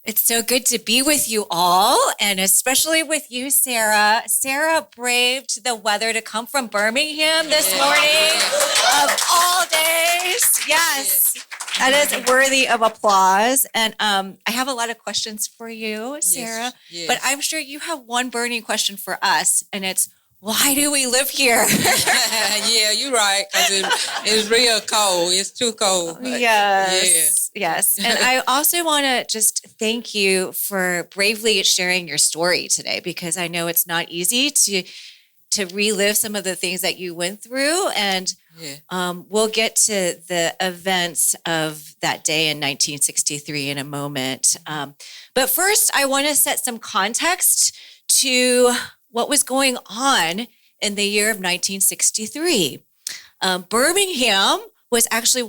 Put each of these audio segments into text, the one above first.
It's so good to be with you all, and especially with you, Sarah. Sarah braved the weather to come from Birmingham this morning, of all days. Yes, that is worthy of applause. And I have a lot of questions for you, Sarah, but I'm sure you have one burning question for us, and it's, why do we live here? Yeah, you're right, because it's real cold. It's too cold. Yes, yes. And I also want to just thank you for bravely sharing your story today, because I know it's not easy to relive some of the things that you went through. And we'll get to the events of that day in 1963 in a moment. But first, I want to set some context to what was going on in the year of 1963. Birmingham was actually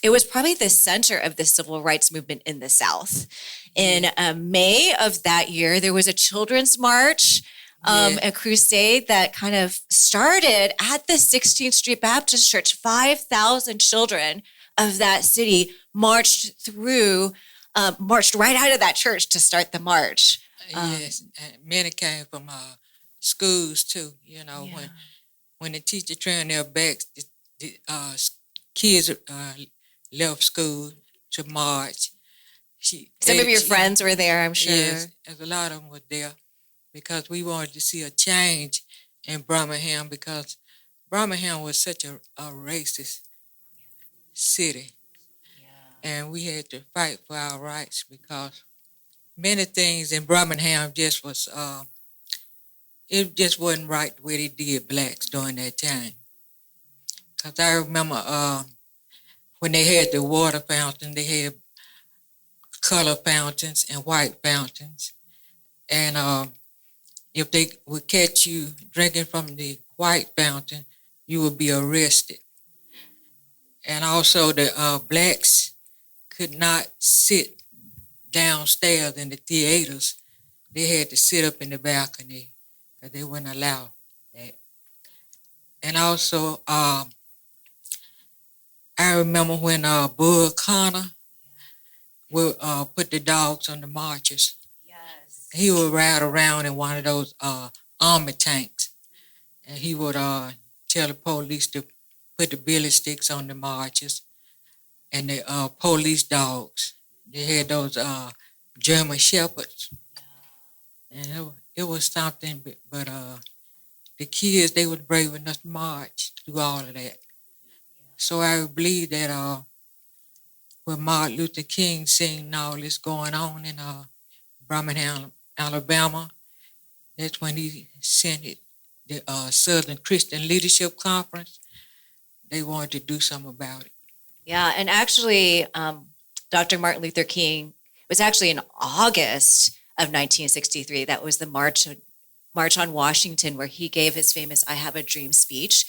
it was probably the center of the civil rights movement in the South. In May of that year, there was a children's march, a crusade that kind of started at the 16th Street Baptist Church. 5,000 children of that city marched right out of that church to start the march. Yes, and many came from schools too. When the teacher turned their backs, the kids left school to march. Some of your friends were there, I'm sure. Yes, a lot of them were there because we wanted to see a change in Birmingham, because Birmingham was such a racist city. And we had to fight for our rights, because many things in Birmingham it just wasn't right the way they did blacks during that time. Because I remember when they had the water fountain, they had color fountains and white fountains. And if they would catch you drinking from the white fountain, you would be arrested. And also the blacks could not sit downstairs in the theaters. They had to sit up in the balcony, because they wouldn't allow that. And also, I remember when Bud Connor would put the dogs on the marches. Yes. He would ride around in one of those army tanks, and he would tell the police to put the billy sticks on the marches, and the police dogs. They had those German shepherds, and it was something. But the kids, they was brave enough to march through all of that. So I believe that when Martin Luther King seen all this going on in Birmingham, Alabama, that's when he sent the Southern Christian Leadership Conference. They wanted to do something about it. Yeah, and actually, Dr. Martin Luther King was actually in August of 1963. That was the March on Washington, where he gave his famous "I Have a Dream" speech.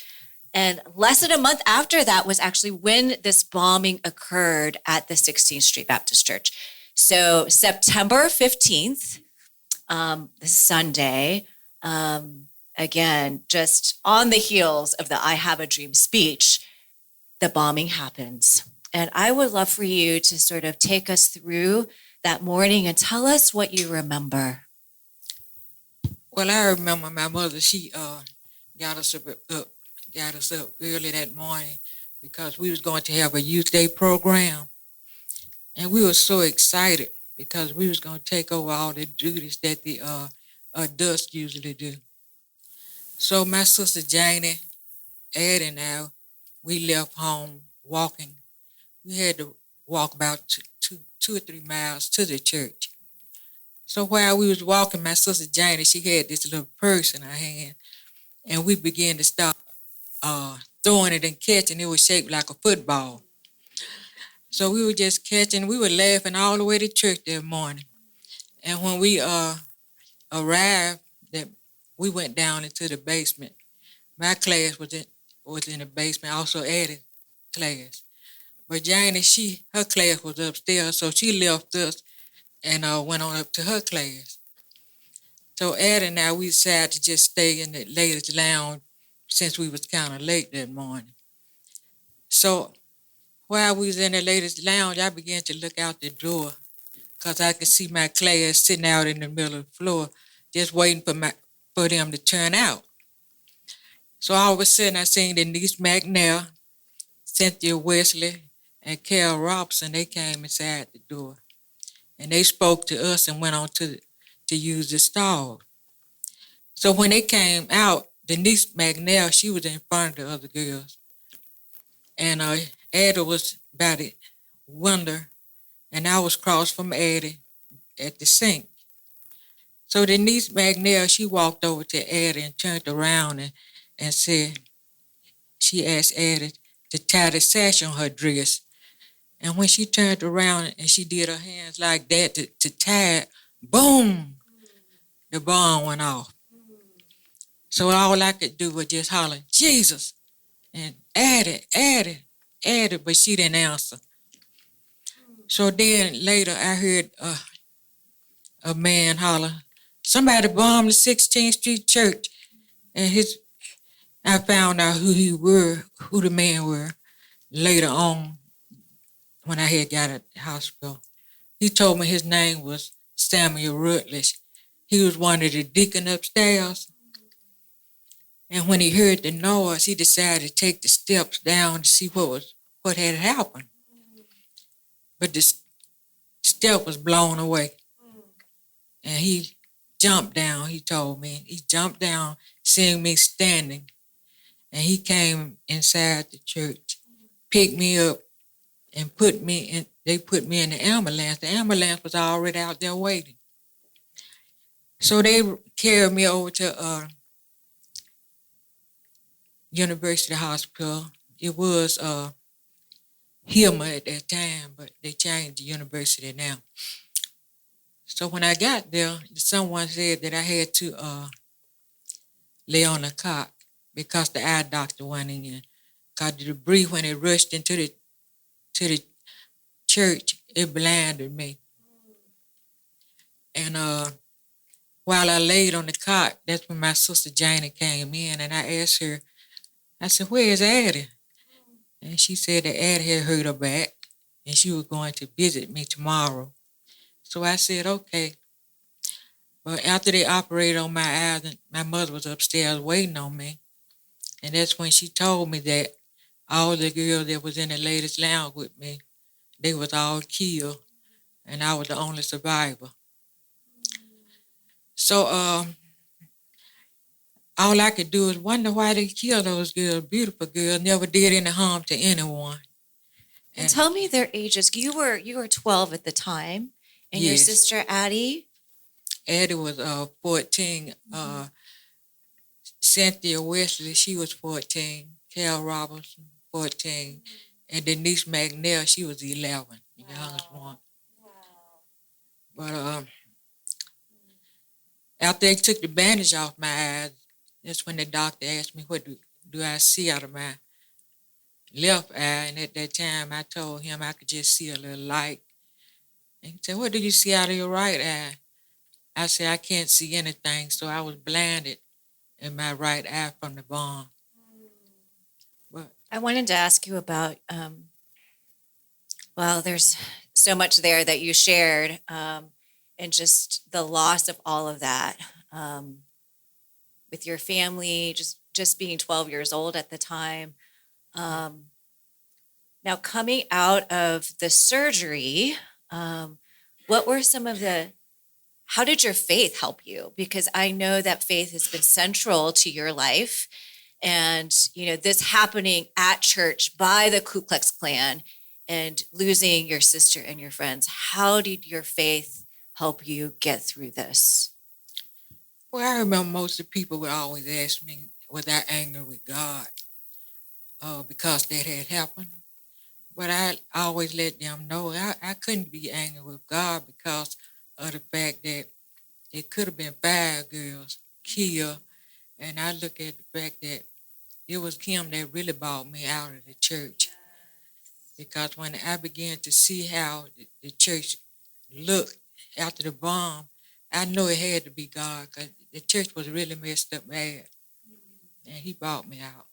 And less than a month after that was actually when this bombing occurred at the 16th Street Baptist Church. So September 15th, this Sunday, again, just on the heels of the "I Have a Dream" speech, the bombing happens. And I would love for you to sort of take us through that morning and tell us what you remember. Well, I remember my mother, she got us up early that morning, because we was going to have a youth day program. And we were so excited, because we was going to take over all the duties that the adults usually do. So my sister Janie, Ed, and I, we left home walking. We had to walk about two or 3 miles to the church. So while we was walking, my sister Janie, she had this little purse in her hand, and we began to start throwing it and catching. It was shaped like a football. So we were just catching. We were laughing all the way to church that morning. And when we arrived, we went down into the basement. My class was in the basement, also added class. But Janie, her class was upstairs, so she left us and went on up to her class. So Ed and I, we decided to just stay in the ladies' lounge, since we was kind of late that morning. So while we was in the ladies' lounge, I began to look out the door because I could see my class sitting out in the middle of the floor, just waiting for them to turn out. So all of a sudden, I seen Denise McNair, Cynthia Wesley, and Carol Robinson. They came inside the door, and they spoke to us and went on to use the stall. So when they came out, Denise McNair, she was in front of the other girls, and Ada was by the window, and I was across from Ada at the sink. So Denise McNair, she walked over to Ada and turned around and said, she asked Ada to tie the sash on her dress. And when she turned around and she did her hands like that to tie it, boom, the bomb went off. So all I could do was just holler, Jesus, and Ada, but she didn't answer. So then later I heard a man holler, somebody bombed the 16th Street Church. And I found out who the men were later on when I had got at the hospital. He told me his name was Samuel Rutledge. He was one of the deacon upstairs. And when he heard the noise, he decided to take the steps down to see what had happened. But the step was blown away. And he jumped down, he told me. He jumped down, seeing me standing. And he came inside the church, picked me up, and they put me in the ambulance. The ambulance was already out there waiting. So they carried me over to University Hospital. It was Hilma at that time, but they changed the university now. So when I got there, someone said that I had to lay on a cot because the eye doctor went in. Because the debris, when it rushed into the church, it blinded me. And while I laid on the cot, that's when my sister Janie came in, and I asked her, I said, where is Addie? And she said that Addie had hurt her back, and she was going to visit me tomorrow. So I said, okay. But after they operated on my eyes, my mother was upstairs waiting on me. And that's when she told me that all the girls that was in the ladies' lounge with me, they was all killed, and I was the only survivor. So all I could do is wonder why they killed those girls, beautiful girls, never did any harm to anyone. And tell me their ages. You were 12 at the time, and your sister Addie? Addie was 14. Cynthia Wesley, she was 14. Carol Robinson, 14. And Denise McNair, she was 11, the youngest one. But after they took the bandage off my eyes, that's when the doctor asked me, what do I see out of my left eye? And at that time, I told him I could just see a little light. And he said, what do you see out of your right eye? I said, I can't see anything, so I was blinded in my right eye from the bomb. But I wanted to ask you about, well, there's so much there that you shared, and just the loss of all of that with your family, just being 12 years old at the time. Now, coming out of the surgery, what were some of how did your faith help you? Because I know that faith has been central to your life. And, this happening at church by the Ku Klux Klan and losing your sister and your friends. How did your faith help you get through this? Well, I remember most of the people would always ask me, was I angry with God because that had happened? But I always let them know I couldn't be angry with God because of the fact that it could have been 5 girls killed. And I look at the fact that it was him that really brought me out of the church. Because when I began to see how the church looked after the bomb, I know it had to be God because the church was really messed up bad. And he brought me out.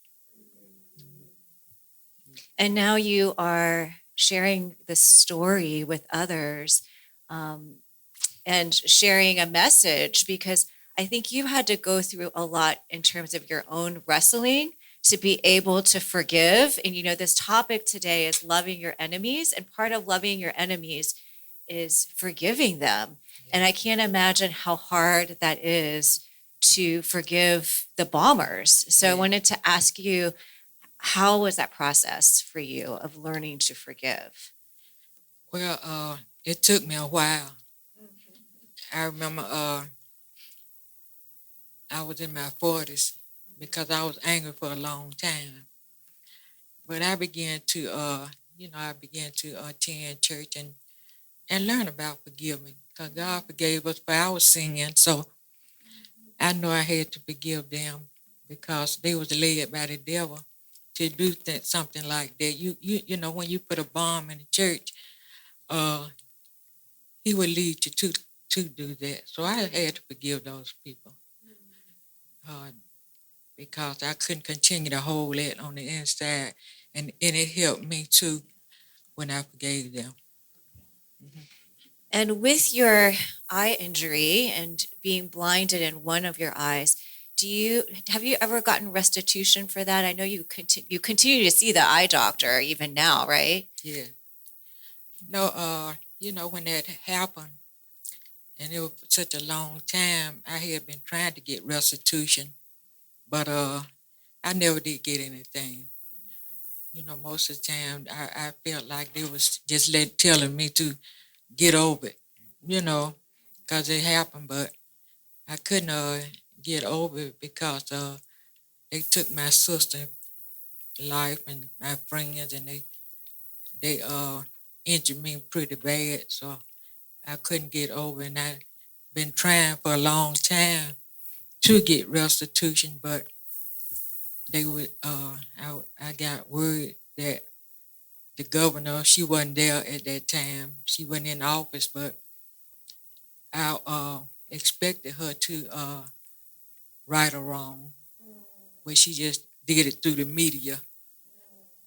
And now you are sharing this story with others. and sharing a message, because I think you had to go through a lot in terms of your own wrestling to be able to forgive. And, this topic today is loving your enemies. And part of loving your enemies is forgiving them. And I can't imagine how hard that is to forgive the bombers. So I wanted to ask you, how was that process for you of learning to forgive? Well, it took me a while. I remember I was in my 40s because I was angry for a long time. But I began to, attend church and learn about forgiving because God forgave us for our sin. So I know I had to forgive them because they was led by the devil to do something like that. When you put a bomb in the church, he would lead you to do that. So I had to forgive those people uh, because I couldn't continue to hold that on the inside, and it helped me too when I forgave them. And with your eye injury and being blinded in one of your eyes, have you ever gotten restitution for that? I know you continue to see the eye doctor even now, right? Yeah. No, when that happened, and it was such a long time, I had been trying to get restitution, but I never did get anything. Most of the time I felt like they was just telling me to get over it, because it happened, but I couldn't get over it because they took my sister's life and my friends, and they injured me pretty bad, so I couldn't get over it. And I've been trying for a long time to get restitution, but they would I got word that the governor, she wasn't there at that time. She wasn't in office, but I expected her to right or wrong, but she just did it through the media.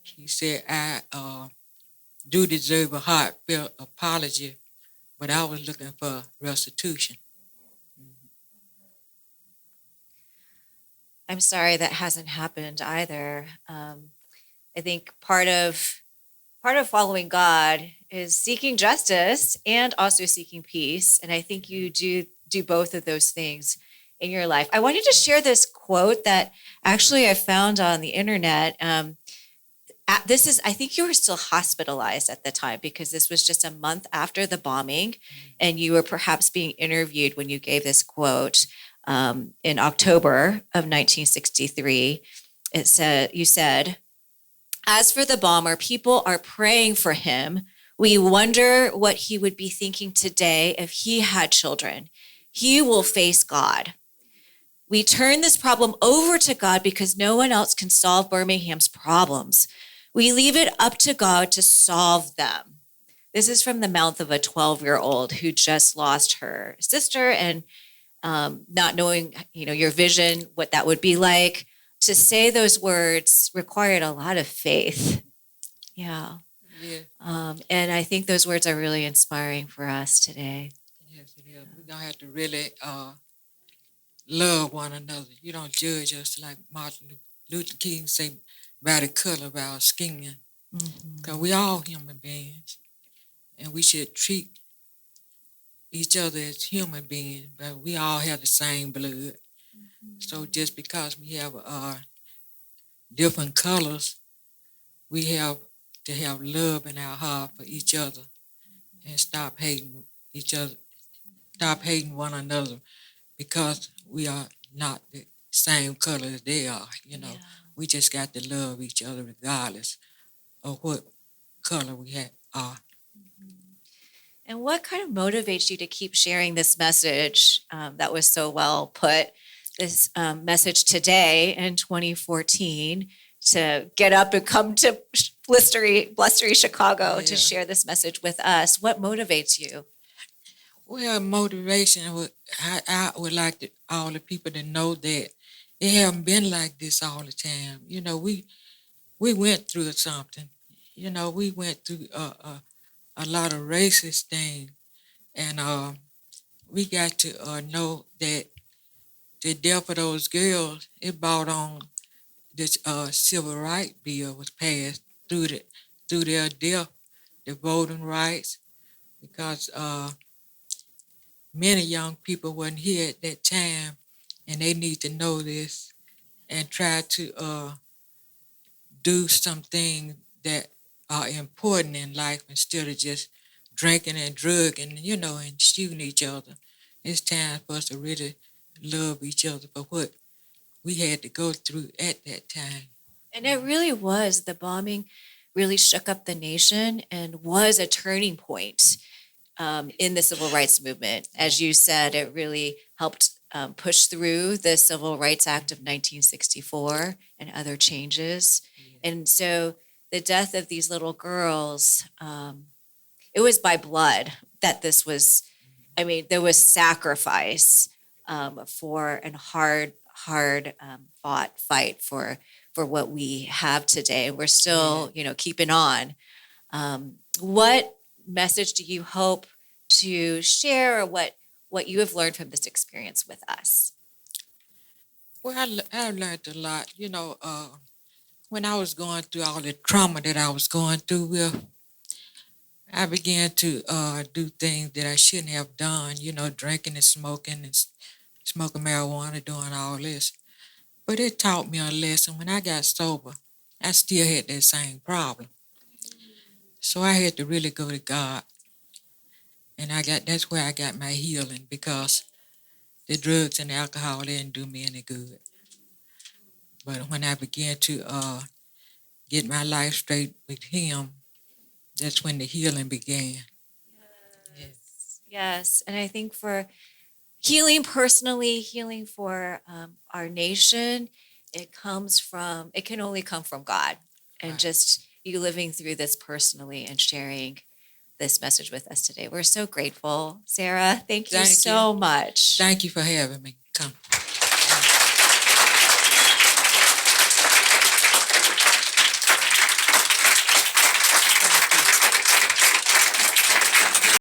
She said, I do deserve a heartfelt apology, but I was looking for restitution. I'm sorry that hasn't happened either. I think part of following God is seeking justice and also seeking peace. And I think you do both of those things in your life. I wanted to share this quote that actually I found on the internet. I think you were still hospitalized at the time because this was just a month after the bombing, and you were perhaps being interviewed when you gave this quote in October of 1963. You said, "As for the bomber, people are praying for him. We wonder what he would be thinking today if he had children. He will face God. We turn this problem over to God because no one else can solve Birmingham's problems. We leave it up to God to solve them." This is from the mouth of a 12-year-old who just lost her sister, and not knowing, your vision, what that would be like. To say those words required a lot of faith. Yeah. Yeah. And I think those words are really inspiring for us today. Yes, it is. We're gonna have to really love one another. You don't judge us like Martin Luther King say by the color of our skin. Because we all human beings, and we should treat each other as human beings, but we all have the same blood. So just because we have different colors, we have to have love in our heart for each other and stop hating each other, stop hating one another because we are not the same color as they are. Yeah. We just got to love each other regardless of what color we are. And what kind of motivates you to keep sharing this message that was so well put, this message today in 2014, to get up and come to blustery Chicago to share this message with us? What motivates you? Well, motivation, I would like all the people to know that it haven't been like this all the time. We went through something. We went through a lot of racist things. And we got to know that the death of those girls, it brought on this civil rights bill was passed through their death, the voting rights, because many young people wasn't here at that time, and they need to know this and try to do something that are important in life instead of just drinking and drugging, and shooting each other. It's time for us to really love each other for what we had to go through at that time. And it really was. The bombing really shook up the nation and was a turning point in the civil rights movement. As you said, it really helped push through the Civil Rights Act of 1964 and other changes. And so the death of these little girls, it was by blood that this was. I mean, there was sacrifice for and hard fought fight for what we have today. And we're still, keeping on. What message do you hope to share, or what you have learned from this experience with us? Well, I learned a lot. When I was going through all the trauma that I was going through with, I began to do things that I shouldn't have done, drinking and smoking marijuana, doing all this. But it taught me a lesson. When I got sober, I still had that same problem. So I had to really go to God. And that's where I got my healing, because the drugs and the alcohol didn't do me any good. But when I began to get my life straight with Him, that's when the healing began. Yes. And I think for healing personally, healing for our nation, it can only come from God. And Right. just you living through this personally and sharing this message with us today. We're so grateful. Sarah, thank you Thank so you. much. Thank you for having me. Come.